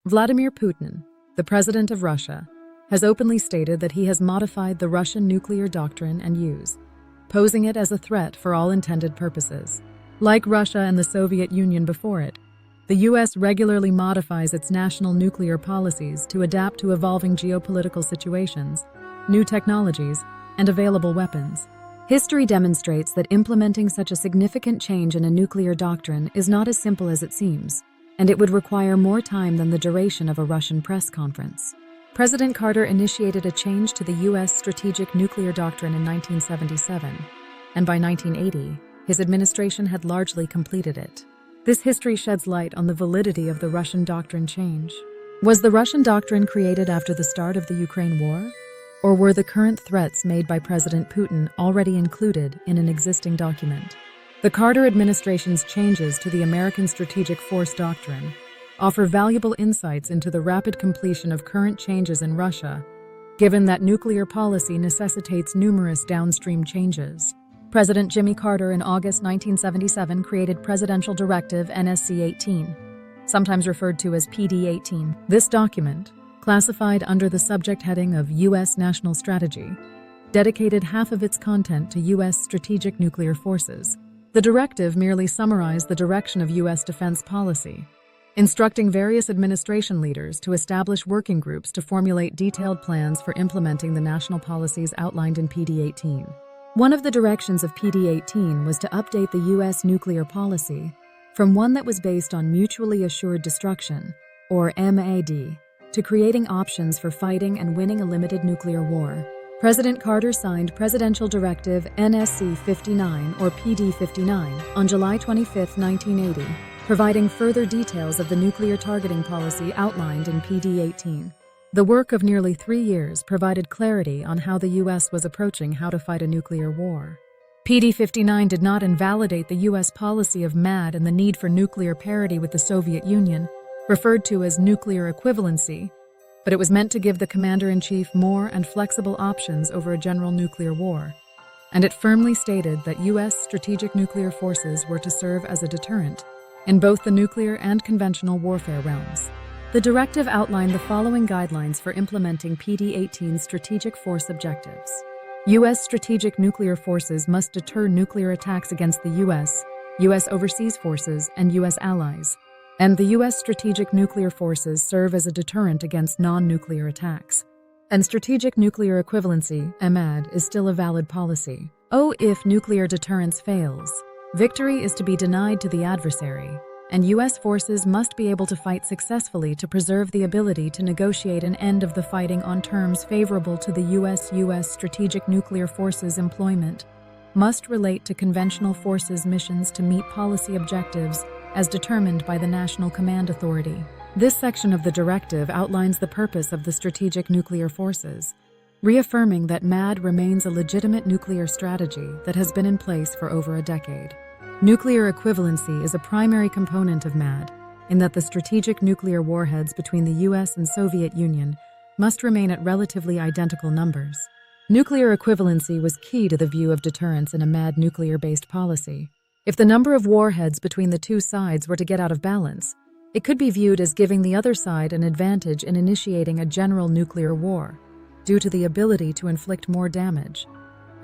Vladimir Putin, the president of Russia, has openly stated that he has modified the Russian nuclear doctrine and use, posing it as a threat for all intended purposes. Like Russia and the Soviet Union before it, the U.S. regularly modifies its national nuclear policies to adapt to evolving geopolitical situations, new technologies, and available weapons. History demonstrates that implementing such a significant change in a nuclear doctrine is not as simple as it seems, and it would require more time than the duration of a Russian press conference. President Carter initiated a change to the U.S. strategic nuclear doctrine in 1977, and by 1980, his administration had largely completed it. This history sheds light on the validity of the Russian doctrine change. Was the Russian doctrine created after the start of the Ukraine war? Or were the current threats made by President Putin already included in an existing document? The Carter administration's changes to the American Strategic Force Doctrine offer valuable insights into the rapid completion of current changes in Russia, given that nuclear policy necessitates numerous downstream changes. President Jimmy Carter in August 1977 created Presidential Directive NSC-18, sometimes referred to as PD-18. This document, classified under the subject heading of U.S. National Strategy, dedicated half of its content to U.S. strategic nuclear forces. The directive merely summarized the direction of U.S. defense policy, instructing various administration leaders to establish working groups to formulate detailed plans for implementing the national policies outlined in PD-18. One of the directions of PD-18 was to update the U.S. nuclear policy from one that was based on mutually assured destruction, or MAD, to creating options for fighting and winning a limited nuclear war. President Carter signed Presidential Directive NSC-59 or PD-59 on July 25, 1980, providing further details of the nuclear targeting policy outlined in PD-18. The work of nearly 3 years provided clarity on how the U.S. was approaching how to fight a nuclear war. PD-59 did not invalidate the U.S. policy of MAD and the need for nuclear parity with the Soviet Union, referred to as nuclear equivalency, but it was meant to give the commander-in-chief more and flexible options over a general nuclear war, and it firmly stated that U.S. strategic nuclear forces were to serve as a deterrent in both the nuclear and conventional warfare realms. The directive outlined the following guidelines for implementing PD-18's strategic force objectives. U.S. strategic nuclear forces must deter nuclear attacks against the U.S., U.S. overseas forces, and U.S. allies, and the U.S. strategic nuclear forces serve as a deterrent against non-nuclear attacks. And strategic nuclear equivalency, MAD, is still a valid policy. If nuclear deterrence fails, victory is to be denied to the adversary, and U.S. forces must be able to fight successfully to preserve the ability to negotiate an end of the fighting on terms favorable to the U.S. strategic nuclear forces employment must relate to conventional forces missions to meet policy objectives as determined by the National Command Authority. This section of the directive outlines the purpose of the strategic nuclear forces, reaffirming that MAD remains a legitimate nuclear strategy that has been in place for over a decade. Nuclear equivalency is a primary component of MAD, in that the strategic nuclear warheads between the U.S. and Soviet Union must remain at relatively identical numbers. Nuclear equivalency was key to the view of deterrence in a MAD nuclear-based policy. If the number of warheads between the two sides were to get out of balance, it could be viewed as giving the other side an advantage in initiating a general nuclear war, due to the ability to inflict more damage,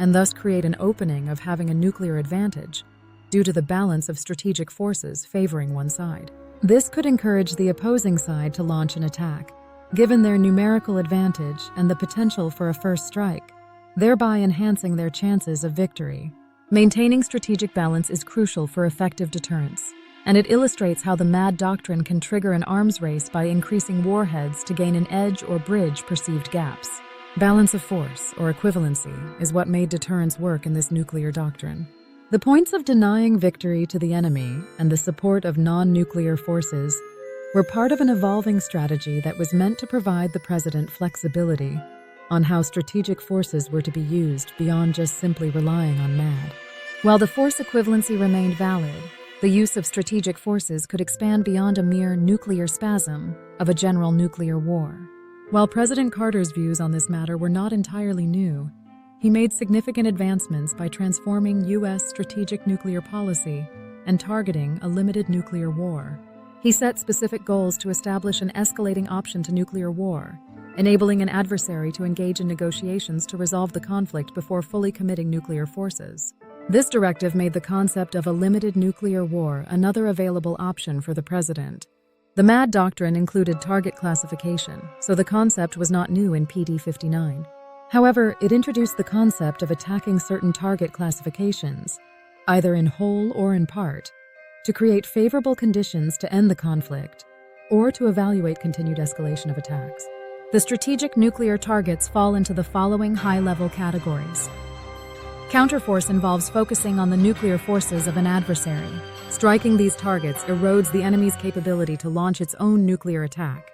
and thus create an opening of having a nuclear advantage, due to the balance of strategic forces favoring one side. This could encourage the opposing side to launch an attack, given their numerical advantage and the potential for a first strike, thereby enhancing their chances of victory. Maintaining strategic balance is crucial for effective deterrence, and it illustrates how the MAD doctrine can trigger an arms race by increasing warheads to gain an edge or bridge perceived gaps. Balance of force, or equivalency, is what made deterrence work in this nuclear doctrine. The points of denying victory to the enemy and the support of non-nuclear forces were part of an evolving strategy that was meant to provide the president flexibility on how strategic forces were to be used beyond just simply relying on MAD. While the force equivalency remained valid, the use of strategic forces could expand beyond a mere nuclear spasm of a general nuclear war. While President Carter's views on this matter were not entirely new, he made significant advancements by transforming U.S. strategic nuclear policy and targeting a limited nuclear war. He set specific goals to establish an escalating option to nuclear war, enabling an adversary to engage in negotiations to resolve the conflict before fully committing nuclear forces. This directive made the concept of a limited nuclear war another available option for the president. The MAD doctrine included target classification, so the concept was not new in PD 59. However, it introduced the concept of attacking certain target classifications, either in whole or in part, to create favorable conditions to end the conflict or to evaluate continued escalation of attacks. The strategic nuclear targets fall into the following high-level categories. Counterforce involves focusing on the nuclear forces of an adversary. Striking these targets erodes the enemy's capability to launch its own nuclear attack.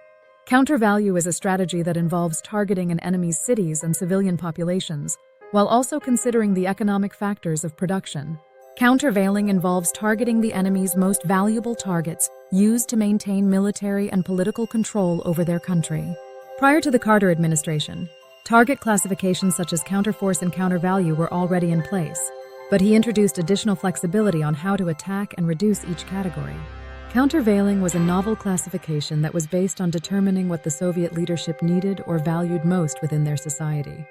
Countervalue is a strategy that involves targeting an enemy's cities and civilian populations, while also considering the economic factors of production. Countervailing involves targeting the enemy's most valuable targets, used to maintain military and political control over their country. Prior to the Carter administration, target classifications such as counterforce and countervalue were already in place, but he introduced additional flexibility on how to attack and reduce each category. Countervailing was a novel classification that was based on determining what the Soviet leadership needed or valued most within their society,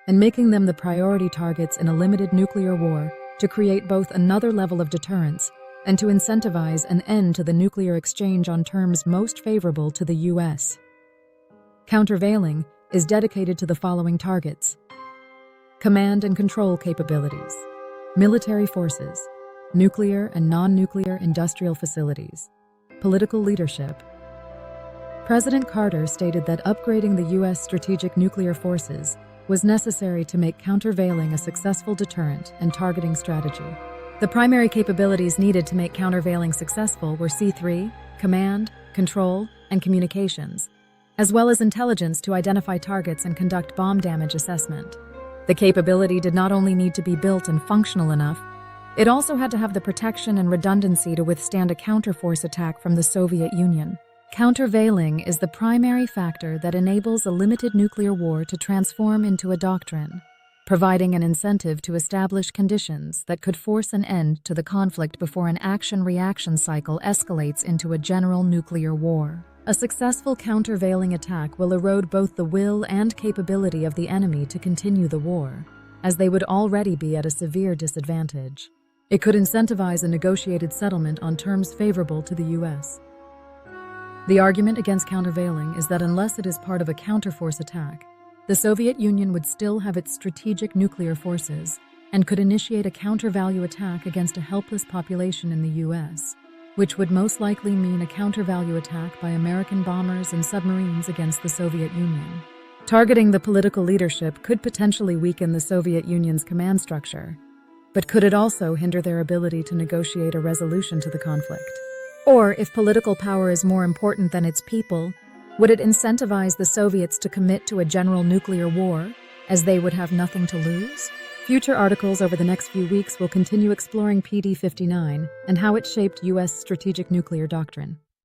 and making them the priority targets in a limited nuclear war to create both another level of deterrence and to incentivize an end to the nuclear exchange on terms most favorable to the U.S. Countervailing is dedicated to the following targets: command and control capabilities, military forces, nuclear and non-nuclear industrial facilities, political leadership. President Carter stated that upgrading the U.S. strategic nuclear forces was necessary to make countervailing a successful deterrent and targeting strategy. The primary capabilities needed to make countervailing successful were C3, command, control, and communications, as well as intelligence to identify targets and conduct bomb damage assessment. The capability did not only need to be built and functional enough, it also had to have the protection and redundancy to withstand a counterforce attack from the Soviet Union. Countervailing is the primary factor that enables a limited nuclear war to transform into a doctrine, providing an incentive to establish conditions that could force an end to the conflict before an action-reaction cycle escalates into a general nuclear war. A successful countervailing attack will erode both the will and capability of the enemy to continue the war, as they would already be at a severe disadvantage. It could incentivize a negotiated settlement on terms favorable to the U.S. The argument against countervailing is that unless it is part of a counterforce attack, the Soviet Union would still have its strategic nuclear forces and could initiate a countervalue attack against a helpless population in the U.S., which would most likely mean a countervalue attack by American bombers and submarines against the Soviet Union. Targeting the political leadership could potentially weaken the Soviet Union's command structure, but could it also hinder their ability to negotiate a resolution to the conflict? Or, if political power is more important than its people, would it incentivize the Soviets to commit to a general nuclear war, as they would have nothing to lose? Future articles over the next few weeks will continue exploring PD 59 and how it shaped U.S. strategic nuclear doctrine.